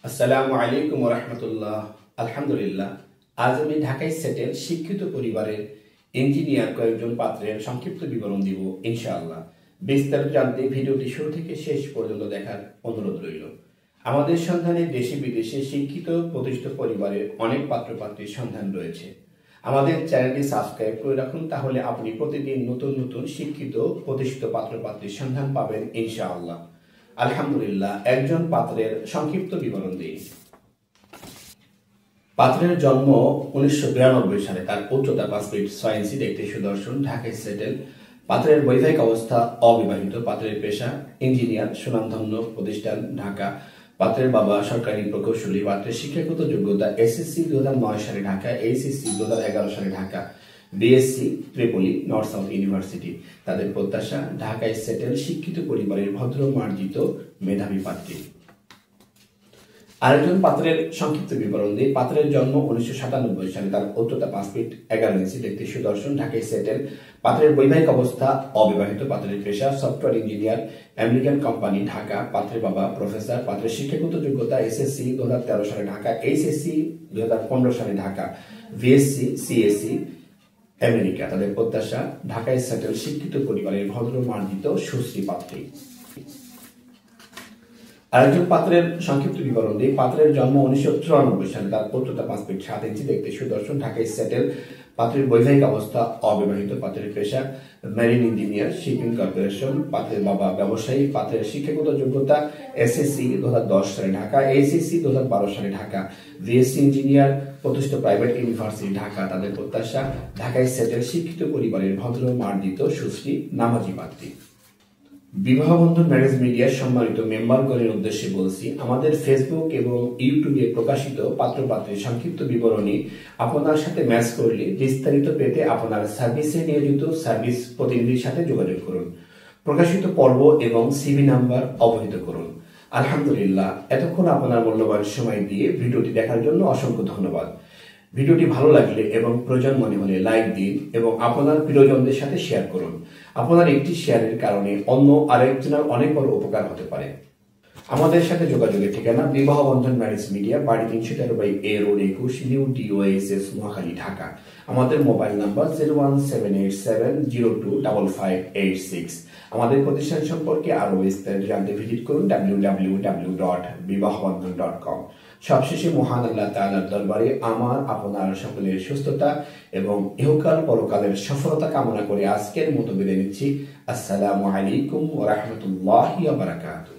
আসসালামু আলাইকুম ওয়া রাহমাতুল্লাহ। আলহামদুলিল্লাহ, আজ আমি ঢাকায় সেটেল শিক্ষিত পরিবারের ইঞ্জিনিয়ার কয়েকজন পাত্রের সংক্ষিপ্ত বিবরণ দিব ইনশাআল্লাহ। বিস্তারিত জানতে ভিডিওটি শুরু থেকে শেষ পর্যন্ত দেখার অনুরোধ রইল। আমাদের সন্ধানে দেশে বিদেশে শিক্ষিত প্রতিষ্ঠিত পরিবারের অনেক পাত্রপাত্রীর সন্ধান রয়েছে। আমাদের চ্যানেলটি সাবস্ক্রাইব করে রাখুন, তাহলে আপনি প্রতিদিন নতুন নতুন শিক্ষিত প্রতিষ্ঠিত পাত্রপাত্রীর সন্ধান পাবেন ইনশাআল্লাহ। আলহামদুলিল্লাহ, একজন পাত্রের সংক্ষিপ্ত বিবরণ দিই। পাত্রের জন্ম 1992 সালে। তার উচ্চতা 5 ফিট 6 ইঞ্চি, দেখতে সুদর্শন, ঢাকায় সেটেল। পাত্রের বৈবাহিক অবস্থা অবিবাহিত। পাত্রের পেশা ইঞ্জিনিয়ার, সুনামধন্য প্রতিষ্ঠান ঢাকা। পাত্রের বাবা সরকারি প্রকৌশলী। পাত্রের শিক্ষাগত যোগ্যতা এসএসসি 2009 সালে ঢাকা, এইচএসসি 2011 সালে Dhaka, BSc ত্রিপলি north south university. তাদের প্রত্যাশা ঢাকায় সেটেল শিক্ষিত পরিবারের ভদ্র মার্জিত মেধাবী পাত্রী। আরেকজন পাত্রের সংক্ষিপ্ত বিবরণ দিই। পাত্রের জন্ম 1997 সালে। তার উচ্চতা 5 ফিট 11 ইঞ্চি, দেখতে সুদর্শন, ঢাকায় সেটেল। পাত্রের বৈবাহিক অবস্থা অবিবাহিত। পাত্রের পেশা software engineer, American company, Dhaka. পাত্রের বাবা প্রফেসর। পাত্রের শিক্ষাগত যোগ্যতা এসএসসি 2013 সালে ঢাকা, এইচএসসি 2015 সালে ঢাকা, বিএসসি সিএসসি আমেরিকা। তাদের প্রত্যাশা ঢাকায় সেটেল শিক্ষিত পরিবারের ভদ্র মার্জিত সুশ্রী পাত্রী। আরেকজন পাত্রের সংক্ষিপ্ত বিবরণ দিই। পাত্রের জন্ম 1994 সালে। তার উচ্চতা 5 ফিট 7 ইঞ্চি, দেখতে সুদর্শন, ঢাকায় সেটেল। পাত্রের বৈবাহিক অবস্থা অবিবাহিত। পাত্রের পেশা মেরিন ইঞ্জিনিয়ার, শিপিং কর্পোরেশন। পাত্রের বাবা ব্যবসায়ী। পাত্রের শিক্ষাগত যোগ্যতা এসএসসি 2010 সালে ঢাকা, এইচএসসি 2012 সালে ঢাকা, বিএসসি ইঞ্জিনিয়ার, প্রতিষ্ঠিত প্রাইভেট ইউনিভার্সিটি ঢাকা। তাদের প্রত্যাশা ঢাকায় সেটেল শিক্ষিত পরিবারের ভদ্র মার্জিত সুশ্রী নামাজি পাত্রী। বিবাহ বন্ধন ম্যারেজ মিডিয়ার সম্মানিত মেম্বারগণের উদ্দেশ্যে বলছি, আমাদের ফেসবুক এবং ইউটিউবে প্রকাশিত পাত্রপাত্রীর সংক্ষিপ্ত বিবরণী আপনার সাথে ম্যাচ করলে বিস্তারিত পেতে আপনার সার্ভিসে নিয়োজিত সার্ভিস প্রতিনিধির সাথে যোগাযোগ করুন। প্রকাশিত পর্ব এবং সিভি নাম্বার অবহিত করুন। আলহামদুলিল্লাহ, এতক্ষণ আপনার মূল্যবান সময় দিয়ে ভিডিওটি দেখার জন্য অসংখ্য ধন্যবাদ। ভিডিওটি ভালো লাগলে এবং প্রয়োজন মনে হলে লাইক দিন এবং আপনার প্রিয়জনদের সাথে শেয়ার করুন। আপনার একটি শেয়ারের কারণে অন্য আরেকজনের অনেক বড় উপকার হতে পারে। আমাদের সাথে যোগাযোগের ঠিকানা বিবাহ বন্ধন ম্যারেজ মিডিয়া, বাড়ি 313 A road 21, new DOHS, Noakhali, Dhaka. আমাদের মোবাইল নাম্বার 01787025586। আমাদের প্রতিষ্ঠান সম্পর্কে আরো বিস্তারিত জানতে ভিজিট করুন www.bibahobandhan.com। সবশেষে মহান আল্লাহ তাআলার দরবারে আমার আপনার সকলের সুস্থতা এবং ইহকাল পরকালের সফলতা কামনা করে আজকের মতো বিদায় নিচ্ছি। আসসালামু আলাইকুম ওয়া রাহমাতুল্লাহি ওয়া বারাকাতুহু।